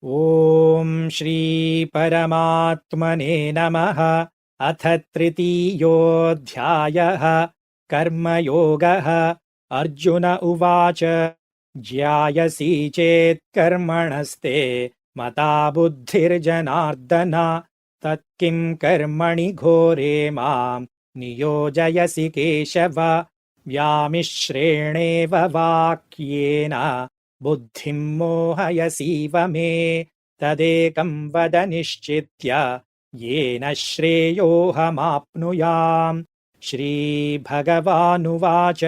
ॐ श्री परमात्मने नमः। अथ तृतीयोऽध्यायः। कर्मयोगः। अर्जुन उवाच ज्यायसि चेत् कर्मणस्ते मता बुद्धिर्जनार्दन तत्किं कर्मणि घोरे मां नियोजयसि केशव। व्यामिश्रेणेव वाक्येन बुद्धिं मोहयसीव मे तदेकं वद निश्चित्य येन श्रेयोऽहमाप्नुयाम्। श्रीभगवानुवाच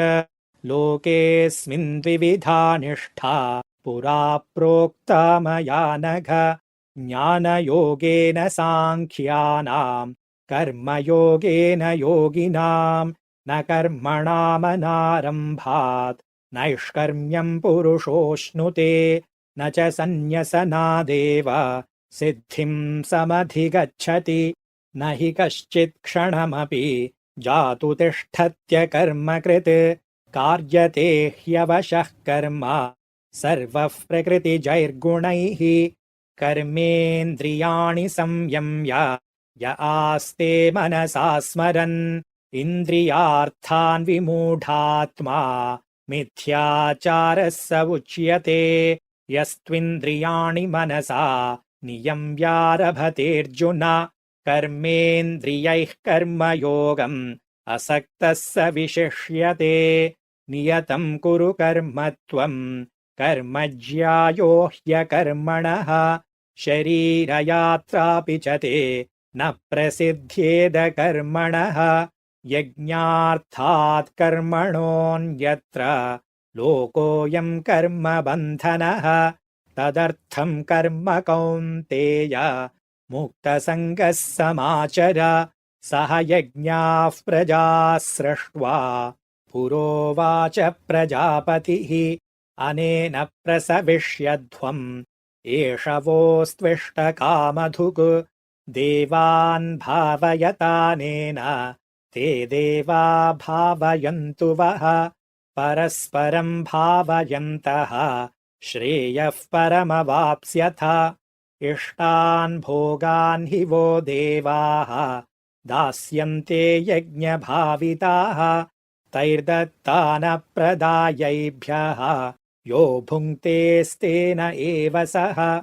लोकेऽस्मिन् द्विविधा निष्ठा पुरा प्रोक्ता मया नघ। ज्ञानयोगेन साङ्ख्यानां कर्मयोगेन योगिनां न कर्मणामनारम्भात् नैष्कर्म्यं पुरुषोऽश्नुते न च सन्न्यसनादेव सिद्धिं समधिगच्छति। न हि कश्चित् क्षणमपि जातु तिष्ठत्यकर्मकृत् कार्यते ह्यवशः कर्म सर्वः प्रकृतिजैर्गुणैः। कर्मेन्द्रियाणि संयम्य य आस्ते मनसा स्मरन् इन्द्रियार्थान् विमूढात्मा मिथ्याचारः स उच्यते। यस्त्विन्द्रियाणि मनसा नियम्यारभतेऽर्जुन कर्मेन्द्रियैः कर्मयोगम् असक्तः स विशिष्यते। नियतं कुरु कर्म त्वम् कर्म ज्यायो ह्यकर्मणः शरीरयात्रापि च ते न प्रसिद्ध्येद कर्मणः। यज्ञार्थात् कर्मणोऽन्यत्र लोकोऽयं कर्मबन्धनः तदर्थं कर्म कौन्तेय मुक्तसङ्गः समाचर। सह यज्ञाः प्रजाः सृष्ट्वा पुरोवाच प्रजापतिः अनेन प्रसविष्यध्वम् एष वोस्त्विष्टकामधुक्। देवान् भावयतानेन ते देवा भावयन्तु वः परस्परं भावयन्तः श्रेयः परमवाप्स्यथ। इष्टान् भोगान् हि वो देवाः दास्यन्ते यज्ञभाविताः तैर्दत्तानप्रदायैभ्यः यो भुङ्क्तेस्तेन एव सः।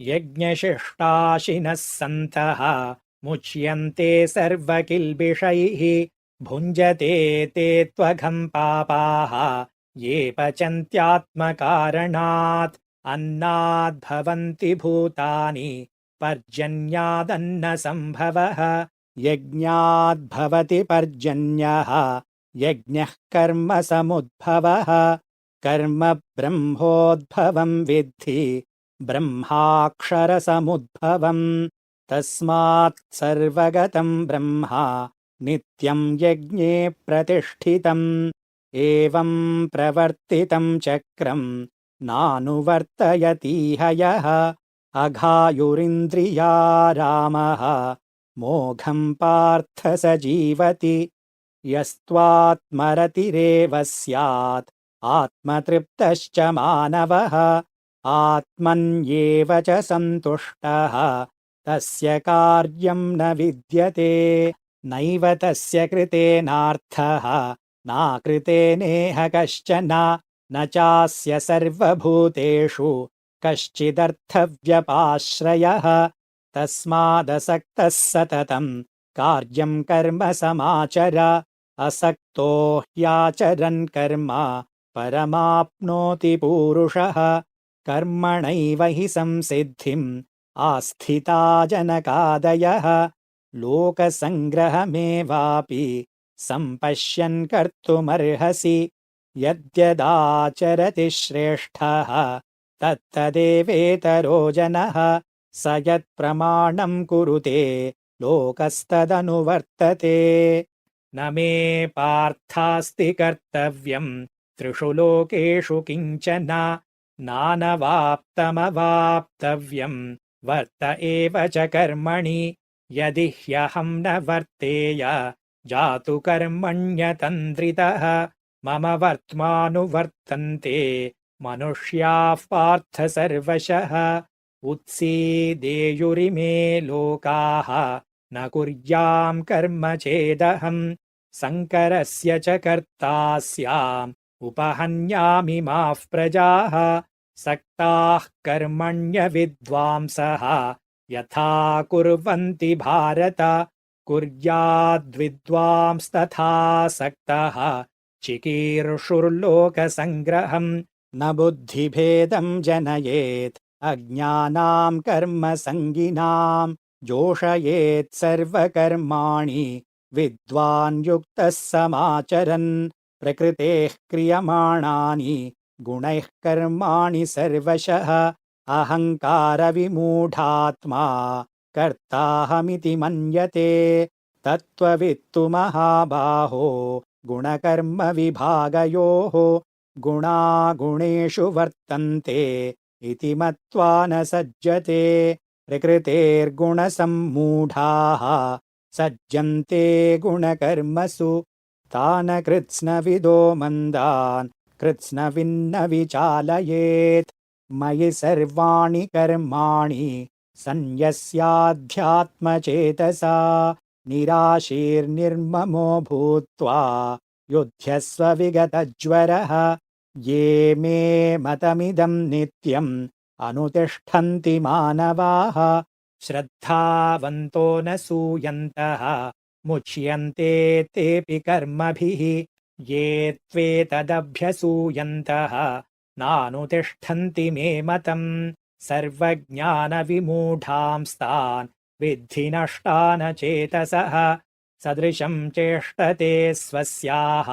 यज्ञशिष्टाशिनः सन्तः मुच्यन्ते सर्वकिल्बिषैः भुञ्जते ते त्वघं पापाः ये पचन्त्यात्मकारणात्। अन्नाद्भवन्ति भूतानि पर्जन्यादन्नसम्भवः यज्ञाद्भवति पर्जन्यः यज्ञः कर्म समुद्भवः। कर्म ब्रह्मोद्भवं विद्धि ब्रह्माक्षरसमुद्भवम् तस्मात् सर्वगतं ब्रह्मा नित्यं यज्ञे प्रतिष्ठितम्। एवं प्रवर्तितं चक्रं नानुवर्तयतीह यः अघायुरिन्द्रियारामः मोघं पार्थ स जीवति। यस्त्वात्मरतिरेव स्यात् आत्मतृप्तश्च मानवः आत्मन्येव च सन्तुष्टः तस्य कार्यं न विद्यते। नैव तस्य कृतेनार्थः नाकृतेनेह कश्चन न चास्य सर्वभूतेषु कश्चिदर्थव्यपाश्रयः। तस्मादसक्तः सततं कार्यं कर्म समाचर असक्तो ह्याचरन् कर्म परमाप्नोति पूरुषः। कर्मणैव हि संसिद्धिम् आस्थिता जनकादयः लोकसङ्ग्रहमेवापि सम्पश्यन् कर्तुमर्हसि। यद्यदाचरति श्रेष्ठः तत्तदेवेतरो जनः स यत्प्रमाणं कुरुते लोकस्तदनुवर्तते। न मे पार्थास्ति कर्तव्यं त्रिषु लोकेषु किञ्चन नानवाप्तमवाप्तव्यं वर्त एव च कर्मणि। यदि ह्यहं न वर्तेय जातु कर्मण्यतन्द्रितः मम वर्त्मानुवर्तन्ते मनुष्याः पार्थ सर्वशः। उत्सीदेयुरिमे लोकाः न कुर्याम् कर्म चेदहम् शङ्करस्य च कर्ता स्याम् उपहन्यामिमाः प्रजाः सक्ताः कर्मण्यविद्वांसः यथा कुर्वन्ति भारत कुर्याद्विद्वांस्तथा सक्तः चिकीर्षुर्लोकसङ्ग्रहम् न बुद्धिभेदम् जनयेत् अज्ञानाम् कर्मसङ्गिनाम् जोषयेत् सर्वकर्माणि विद्वान् युक्तः समाचरन् प्रकृतेः क्रियमाणानि गुणैः कर्माणि सर्वशः अहङ्कारविमूढात्मा कर्ताहमिति मन्यते तत्त्ववित्तु महाबाहो गुणकर्मविभागयोः गुणागुणेषु वर्तन्ते इति मत्वा न सज्जते प्रकृतेर्गुणसम्मूढाः सज्जन्ते गुणकर्मसु तान् कृत्स्नविदो मन्दान् कृत्स्नविन्न विचालयेत् मयि सर्वाणि कर्माणि सन्न्यस्याध्यात्मचेतसा निराशीर्निर्ममो भूत्वा युध्यस्व विगतज्वरः ये मे मतमिदं नित्यम् अनुतिष्ठन्ति मानवाः श्रद्धावन्तो न सूयन्तः मुच्यन्ते तेऽपि कर्मभिः ये त्वेतदभ्यसूयन्तः नानुतिष्ठन्ति मे मतम् सर्वज्ञानविमूढांस्तान् विद्धि नष्टान चेतसः सदृशं चेष्टते स्वस्याः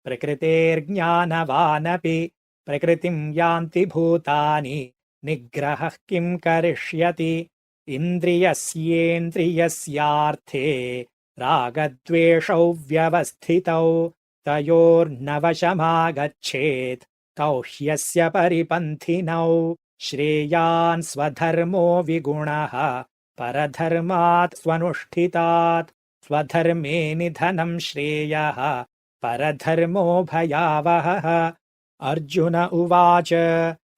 प्रकृतेर्ज्ञानवानपि प्रकृतिं यान्ति भूतानि निग्रहः किं करिष्यति इन्द्रियस्येन्द्रियस्यार्थे रागद्वेषौ व्यवस्थितौ तयोर्नवशमागच्छेत् कौ ह्यस्य परिपन्थिनौ श्रेयान् स्वधर्मो विगुणः परधर्मात् स्वनुष्ठितात् स्वधर्मे निधनं श्रेयः परधर्मो भयावहः अर्जुन उवाच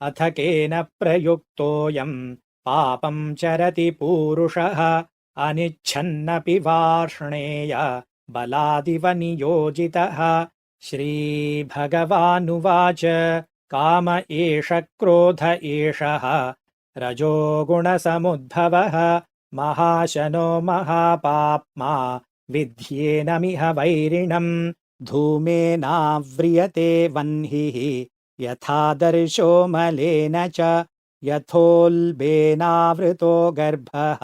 अथ केन प्रयुक्तोऽयम् पापं चरति पूरुषः अनिच्छन्नपि वार्ष्णेय बलादिव नियोजितः श्रीभगवानुवाच काम एष क्रोध एषः रजोगुणसमुद्भवः महाशनो महापाप्मा विद्येनमिह वैरिणम् धूमेनाव्रियते वह्निः यथादर्शो मलेन च यथोल्बेनावृतो गर्भः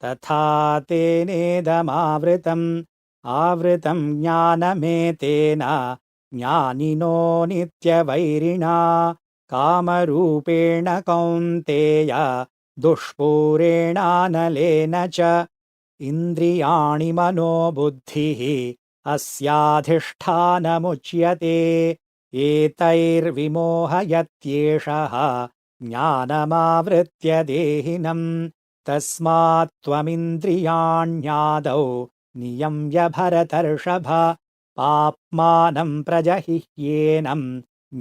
तथा तेनेदमावृतम् आवृतं ज्ञानमेतेन ज्ञानिनो नित्यवैरिणा कामरूपेण कौन्तेय दुष्पूरेणानलेन च इन्द्रियाणि मनोबुद्धिः अस्याधिष्ठानमुच्यते एतैर्विमोहयत्येषः ज्ञानमावृत्य देहिनम् तस्मात् त्वमिन्द्रियाण्यादौ नियम्य भरतर्षभ पाप्मानं प्रजहिह्येनं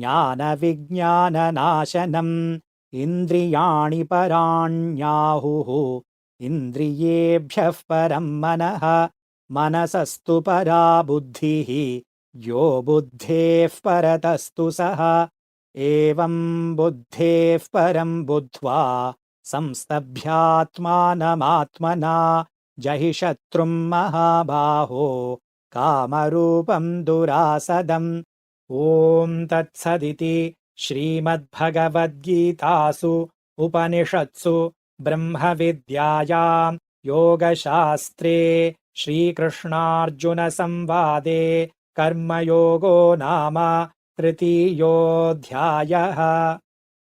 ज्ञानविज्ञाननाशनम् इन्द्रियाणि पराण्याहुः इन्द्रियेभ्यः परं मनः मनसस्तु परा बुद्धिः यो बुद्धेः परतस्तु सः एवं बुद्धेः परं बुद्ध्वा संस्तभ्यात्मानमात्मना जहि शत्रुं महाबाहो कामरूपं दुरासदम् ॐ तत्सदिति श्रीमद्भगवद्गीतासु उपनिषत्सु ब्रह्मविद्यायां योगशास्त्रे श्रीकृष्णार्जुनसंवादे कर्मयोगो नाम तृतीयोऽध्यायः।